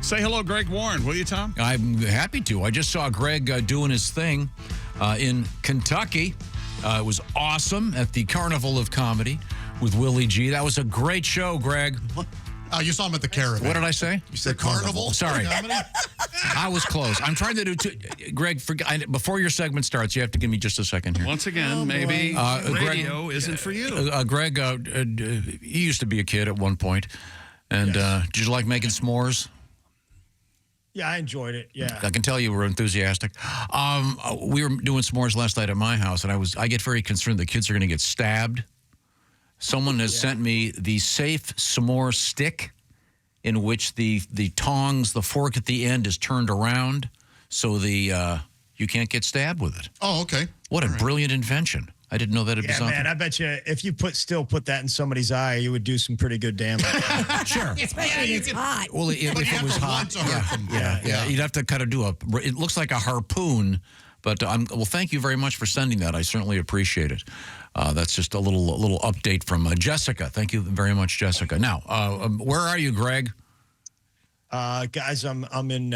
Say hello, Greg Warren, will you, Tom? I'm happy to. I just saw Greg doing his thing in Kentucky. It was awesome at the Carnival of Comedy with Willie G. That was a great show, Greg. What? Oh, you saw him at the Caravan. What did I say? You said Carnival? Sorry. I was close. I'm trying to do two. Greg, before your segment starts, you have to give me just a second here. Once again, maybe radio isn't for you. Greg, he used to be a kid at one point. And did you like making s'mores? Yeah, I enjoyed it. Yeah, I can tell you were enthusiastic. We were doing s'mores last night at my house, and I get very concerned the kids are going to get stabbed. Someone has sent me the safe s'more stick, in which the tongs, the fork at the end, is turned around, so you can't get stabbed with it. Oh, okay. What a brilliant invention! I didn't know that it'd be something. Yeah, man, I bet you if you still put that in somebody's eye, you would do some pretty good damage. Sure. Especially if it's hot. Well, if it was hot, yeah. You'd have to kind of do it looks like a harpoon, but well, thank you very much for sending that. I certainly appreciate it. That's just a little update from Jessica. Thank you very much, Jessica. Now, where are you, Greg? Guys, I'm in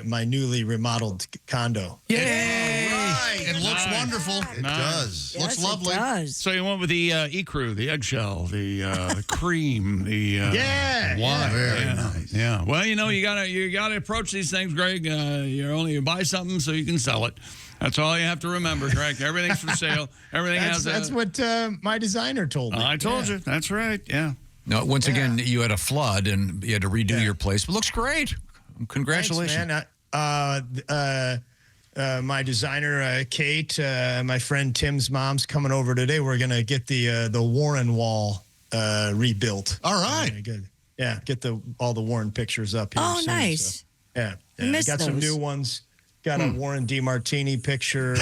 my newly remodeled condo. Yay! It looks wonderful. It does. Yes, looks lovely. It does. So you went with the ecru, the eggshell, the cream, the wine. Very nice. Yeah. Well, you gotta approach these things, Greg. You buy something so you can sell it. That's all you have to remember, Greg. Everything's for sale. Everything That's what my designer told me. I told you. That's right. Yeah. No, once again, you had a flood and you had to redo your place. But it looks great. Congratulations. Thanks, man. My designer, Kate, my friend Tim's mom's coming over today. We're going to get the Warren wall rebuilt. All right. Good. Yeah, get all the Warren pictures up here. Oh, soon, nice. So, yeah. Missed got some those. new ones. Got a Warren DeMartini picture.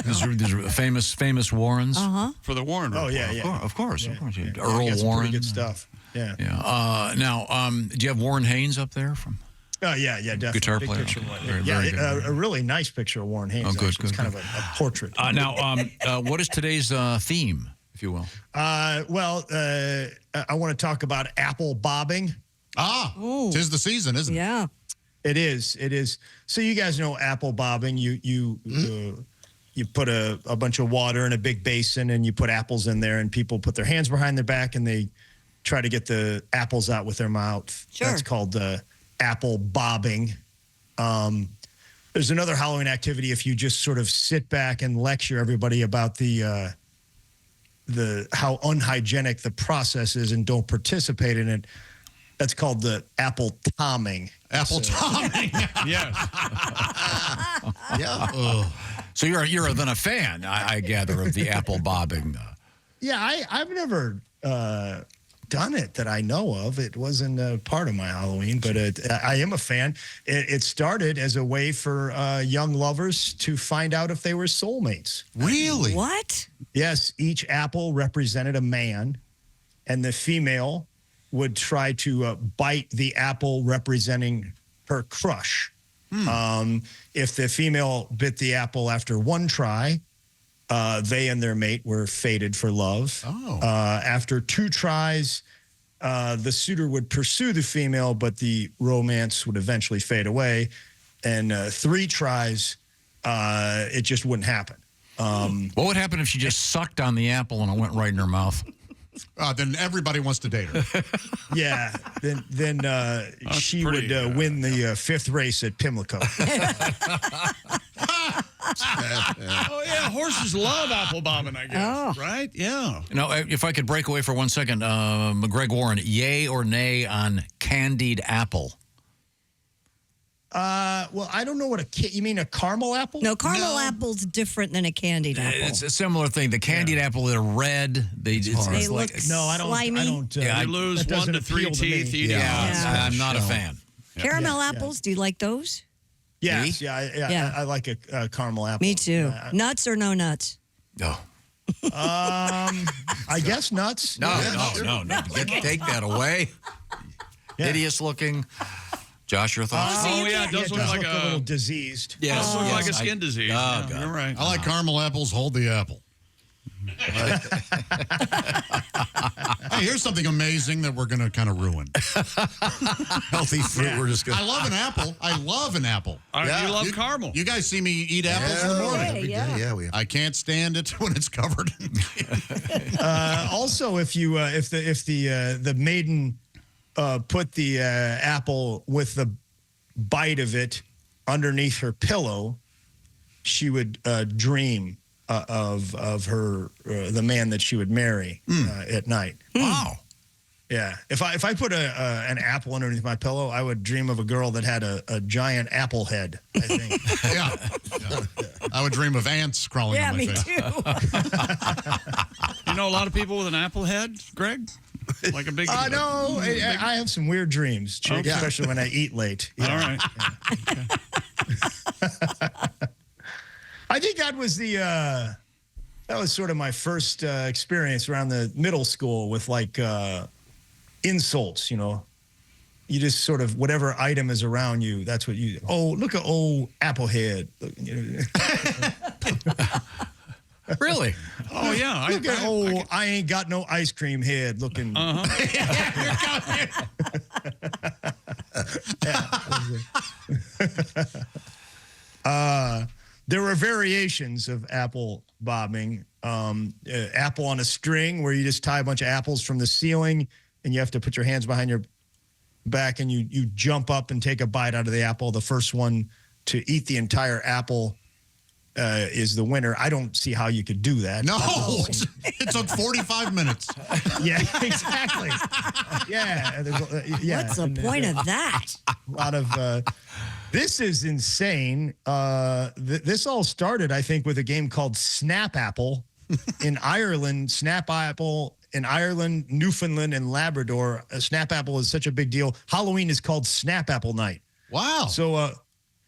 These are famous Warrens. For the Warren Oh, Report. yeah. Of course. Yeah, Earl got some Warren. pretty good stuff. Yeah. Yeah. Now, do you have Warren Haynes up there from? Oh, yeah, definitely. Guitar Big player. picture Okay. one. Very good. A really nice picture of Warren Haynes. Oh, good, actually. It's kind of a portrait. Now, what is today's theme, if you will? I want to talk about apple bobbing. Ooh. 'Tis the season, isn't it? Yeah. It is. So you guys know apple bobbing. You put a bunch of water in a big basin and you put apples in there, and people put their hands behind their back and they try to get the apples out with their mouth. Sure. That's called apple bobbing. There's another Halloween activity if you just sort of sit back and lecture everybody about the how unhygienic the process is and don't participate in it. That's called the apple tomming. Apple tomming. Yes. Yeah. So you're then a fan, I gather, of the apple bobbing. Yeah, I've never done it that I know of. It wasn't a part of my Halloween, but I am a fan. It started as a way for young lovers to find out if they were soulmates. Really? What? Yes, each apple represented a man, and the female would try to bite the apple representing her crush. If the female bit the apple after one try, they and their mate were fated for love. Oh. After two tries, the suitor would pursue the female, but the romance would eventually fade away. And three tries, it just wouldn't happen. What would happen if she just sucked on the apple and it went right in her mouth? Then everybody wants to date her. Yeah, then she would win the fifth race at Pimlico. Oh, yeah. Horses love apple bobbing, I guess. Right? Yeah. Now, if I could break away for 1 second, Greg Warren, yay or nay on candied apple? Well, I don't know you mean a caramel apple? No, caramel apple's different than a candied apple. It's a similar thing. The candied apple, they're red. They look No, I don't. slimy. I don't. You lose 1 to 3 teeth eating. Yeah. I'm not a fan. Caramel apples, do you like those? Yes, Yeah. I like a caramel apple. Me too. Nuts or no nuts? No. I guess nuts. No. Take that away. Yeah. Hideous looking. Josh, your thoughts? Oh, yeah. It does look like a little diseased. Yes. Does look like a skin disease. Oh, Yeah, you're right. I like caramel apples. Hold the apple. Hey, here's something amazing that we're going to kind of ruin. Healthy fruit. We're just going I love an apple. I love an apple. You love caramel. You guys see me eat apples in the morning. Yeah. we I can't stand it when it's covered. Also, if the maiden put the apple with the bite of it underneath her pillow, she would dream of her the man that she would marry at night. Wow. Yeah, if I put an apple underneath my pillow, I would dream of a girl that had a giant apple head, I think. Yeah. I would dream of ants crawling Yeah, on my me face. too. You know a lot of people with an apple head, Greg? Like a big. No, I have some weird dreams, Chick, especially when I eat late. All right. I think that was sort of my first experience around the middle school with like insults. You know, you just sort of whatever item is around you. That's what you. Oh, look at old Applehead. Really? Oh, yeah. Look at old I ain't got no ice cream head looking. There were variations of apple bobbing. Apple on a string, where you just tie a bunch of apples from the ceiling, and you have to put your hands behind your back, and you jump up and take a bite out of the apple. The first one to eat the entire apple is the winner. I don't see how you could do that. No, it took 45 minutes. Yeah, exactly. Yeah. Yeah. What's the point of that? A lot of this is insane. This all started, I think, with a game called Snap Apple in Ireland. Snap Apple in Ireland, Newfoundland, and Labrador. Snap Apple is such a big deal. Halloween is called Snap Apple Night. Wow. So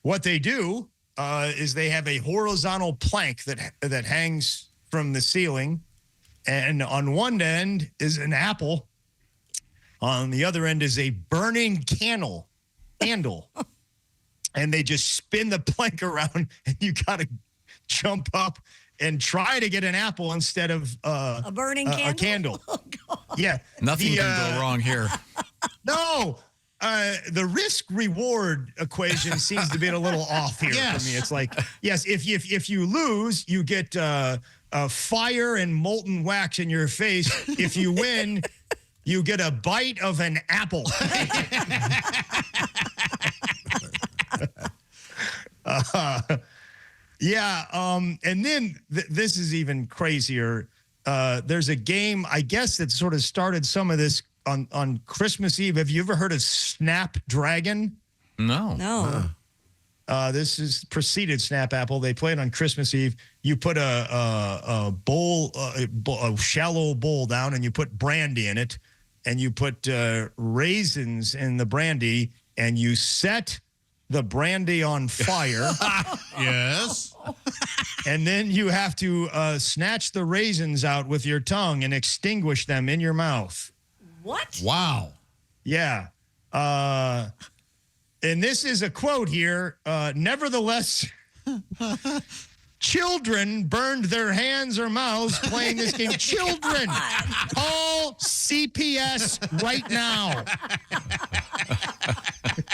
what they do is they have a horizontal plank that hangs from the ceiling, and on one end is an apple. On the other end is a burning candle. And they just spin the plank around, and you got to jump up and try to get an apple instead of A burning candle? a candle. Oh, God. Yeah. Nothing can go wrong here. No. The risk-reward equation seems to be a little off here for me. It's like, yes, if you lose, you get fire and molten wax in your face. If you win, you get a bite of an apple. And then this is even crazier. There's a game, I guess, that sort of started some of this on Christmas Eve. Have you ever heard of Snapdragon? No. No. This is preceded Snap Apple. They play it on Christmas Eve. You put a shallow bowl down, and you put brandy in it, and you put raisins in the brandy, and you set the brandy on fire. Yes. And then you have to snatch the raisins out with your tongue and extinguish them in your mouth. What? Wow. Yeah. And this is a quote here. Nevertheless, children burned their hands or mouths playing this game. Children, call CPS right now.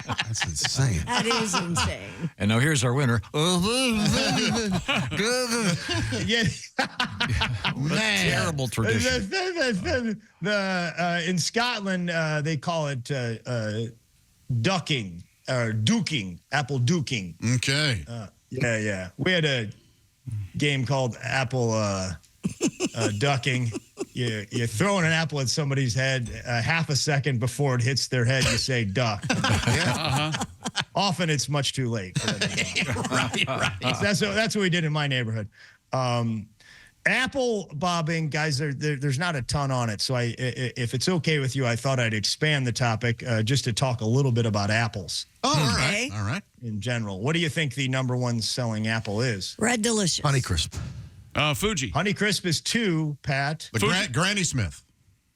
That's insane. That is insane. And now here's our winner. Yeah. Terrible tradition. In Scotland, they call it ducking or duking, apple duking. Okay. Yeah. We had a game called apple ducking. You're throwing an apple at somebody's head. Half a second before it hits their head, you say duck. Often it's much too late. Right. That's what we did in my neighborhood. Apple bobbing, guys, there's not a ton on it. So if it's okay with you, I thought I'd expand the topic just to talk a little bit about apples Oh, Okay. all right. in general. What do you think the number one selling apple is? Red Delicious. Honeycrisp. Fuji. Honeycrisp is 2, Pat. The Granny Smith.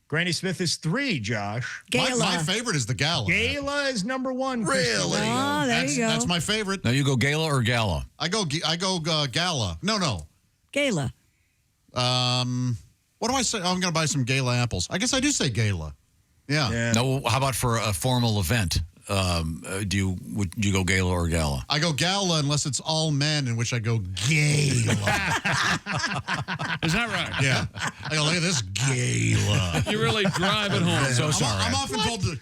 Granny Smith is 3, Josh. Gala. My favorite is the Gala. Gala is number 1. Christopher. Oh, there you go. That's my favorite. Now you go Gala or Gala? I go Gala. No. Gala. What What do I say? Oh, I'm going to buy some Gala apples. I guess I do say Gala. Yeah. No, how about for a formal event? Would you go gala or gala? I go Gala unless it's all men, in which I go Gala. Is that right? Yeah. I go, look at this Gala. You really drive it home. So sorry. I'm often told to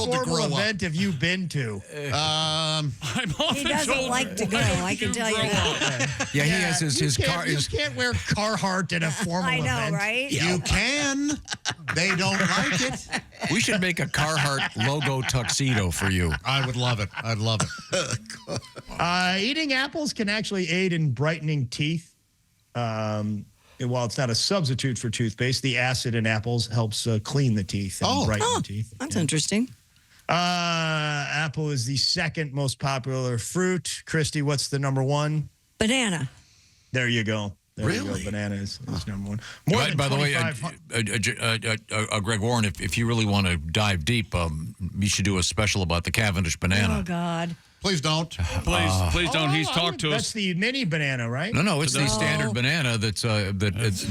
What grow formal up. event have you been to? I'm often He doesn't told, like to go, "Why don't I can tell you grow that." up?" Yeah, he has his car. You can't wear Carhartt at a formal I know, event. right? You can. They don't like it. We should make a Carhartt logo tuxedo for you. I would love it. I'd love it. Eating apples can actually aid in brightening teeth. While it's not a substitute for toothpaste, the acid in apples helps clean the teeth and brighten the teeth. That's interesting. Apple is the second most popular fruit. Christy, what's the number one? Banana. There you go. There you Really? go. Banana is number one. By the way, 2,500 Greg Warren, if you really want to dive deep, you should do a special about the Cavendish banana. Oh, God. Please don't. Please don't. He's talked to That's us. the mini banana, right? No, it's the standard banana that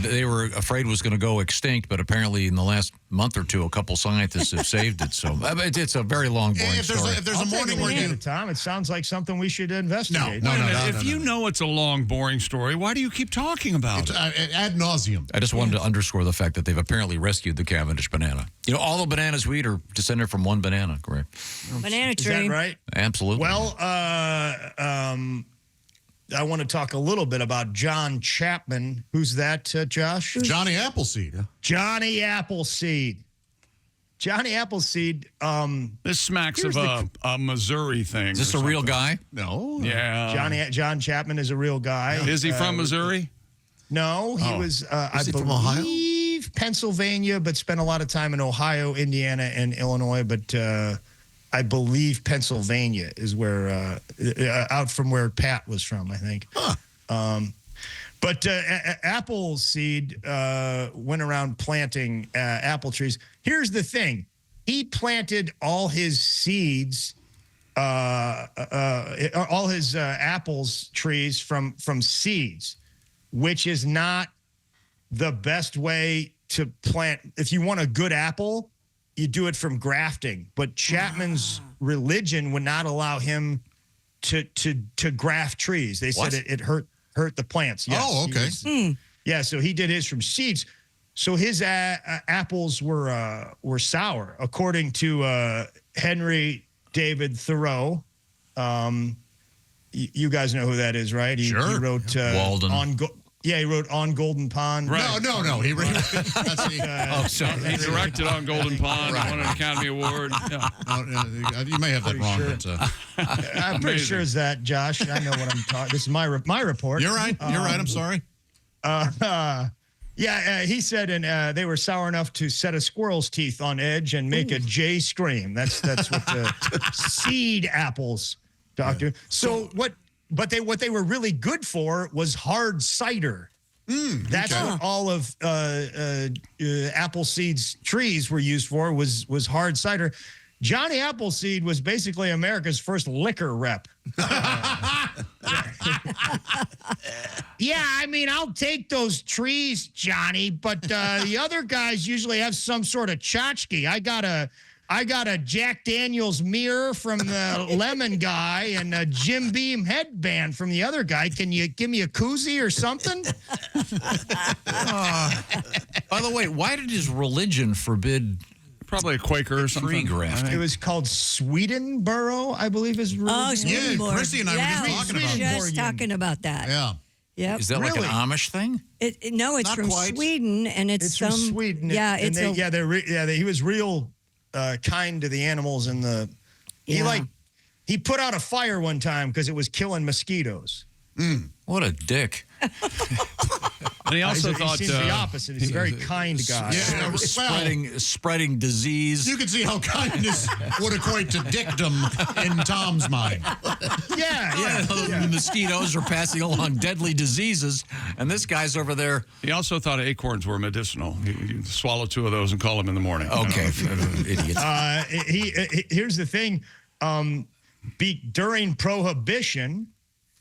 they were afraid was going to go extinct, but apparently in the last month or two, a couple scientists have saved it. So it's a very long, boring If there's story. if there's I'll a take morning a where look at you it, Tom. It sounds like something we should investigate. No, Wait a minute. no, If you know it's a long, boring story, why do you keep talking about it? ad nauseum. I just wanted to underscore the fact that they've apparently rescued the Cavendish banana. You know, all the bananas we eat are descended from one banana, correct? Banana Is tree. that right? Absolutely. Well, I want to talk a little bit about John Chapman. Who's that, Josh? Johnny Appleseed. Johnny Appleseed. Johnny Appleseed. This smacks Here's of a Missouri thing. is this or a real something. guy? No. Yeah. John Chapman is a real guy. Is he from Missouri? No, he was. I he from Ohio? believe Pennsylvania, but spent a lot of time in Ohio, Indiana, and Illinois. But I believe Pennsylvania is where out from where Pat was from, I think. But Appleseed went around planting apple trees. Here's the thing: he planted all his seeds, all his apples trees from seeds, which is not the best way to plant. If you want a good apple, you do it from grafting. But Chapman's religion would not allow him to graft trees. They said it hurt the plants. Yes, Oh, okay. yeah, so he did his from seeds. So his apples were sour, according to Henry David Thoreau. You guys know who that is, right? He wrote Walden. he wrote On Golden Pond. Right. No. He sorry. He directed on Golden Pond and won an Academy Award. Yeah. you may have that wrong, sure. but I'm pretty sure it's that, Josh. I know what I'm talking. This is my report. you're right. You're right. I'm sorry. He said, and they were sour enough to set a squirrel's teeth on edge and make a jay scream. That's what the seed apples, doctor. Yeah. So what they were really good for was hard cider. That's what all of Appleseed's trees were used for was hard cider. Johnny Appleseed was basically America's first liquor rep. Yeah, I mean, I'll take those trees, Johnny, but the other guys usually have some sort of tchotchke. I got a Jack Daniels mirror from the lemon guy and a Jim Beam headband from the other guy. Can you give me a koozie or something? By the way, why did his religion forbid Probably a Quaker or something. tree grafting? It was called Swedenboro, I believe is Oh, really Swedenborg. Christy and I were just talking about just Swedenborgian. talking about that. Yeah. Yep. Is that like an Really? Amish thing? No, it's Not from quite. Sweden, and It's from Sweden. Yeah, and he was real kind to the animals and the. He put out a fire one time because it was killing mosquitoes. What a dick. And he also He thought seems the opposite. He's a very kind guy. Yeah, well, Spreading disease. you can see how kindness would equate to dickdom in Tom's mind. The mosquitoes are passing along deadly diseases, and this guy's over there. he also thought acorns were medicinal. He'd swallow 2 of those and call them in the morning. Okay, idiots. Here's the thing. During Prohibition,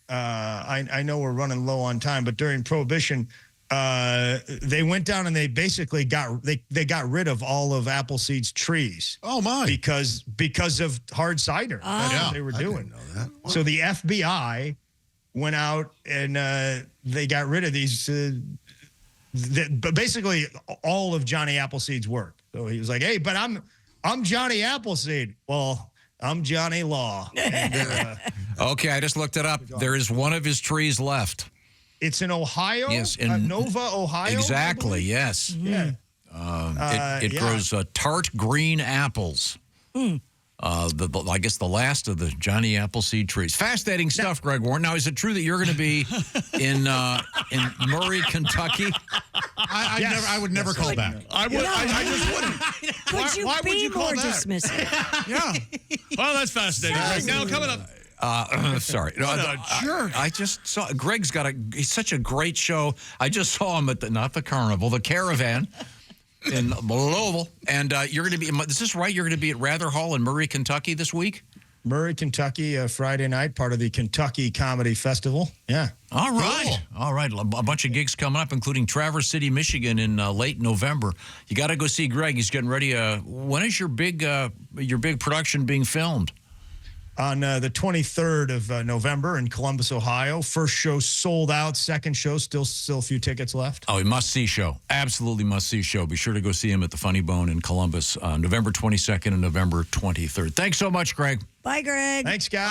I know we're running low on time, but during Prohibition, they went down and they basically got rid of all of Appleseed's trees. Oh my! Because of hard cider. That's what they were doing. I didn't know that. Wow. So the FBI went out and they got rid of these. But basically, all of Johnny Appleseed's work. So he was like, "Hey, but I'm Johnny Appleseed." Well, I'm Johnny Law. And, Okay, I just looked it up. There is one of his trees left. it's in Ohio. Yes, in Nova, Ohio. Exactly. Yes. Yeah. It grows tart green apples. I guess the last of the Johnny Appleseed trees. Fascinating stuff, Greg Warren. Now, is it true that you're going to be in Murray, Kentucky? I would never call back. I just wouldn't. Could you why would be you call more that? dismissive? Yeah. Well, that's fascinating. Greg. Now, coming up. Sorry. What a jerk. I just saw Greg's he's such a great show. I just saw him at not the carnival, the Caravan in Louisville. And you're going to be, is this right? You're going to be at Rather Hall in Murray, Kentucky this week? Murray, Kentucky, Friday night, part of the Kentucky Comedy Festival. Yeah. All right. Cool. All right. A bunch of gigs coming up, including Traverse City, Michigan in late November. You got to go see Greg. He's getting ready. When is your big production being filmed? On the 23rd of November in Columbus, Ohio. First show sold out. Second show, still a few tickets left. Oh, a must-see show. Absolutely must-see show. Be sure to go see him at the Funny Bone in Columbus, November 22nd and November 23rd. Thanks so much, Greg. Bye, Greg. Thanks, guys.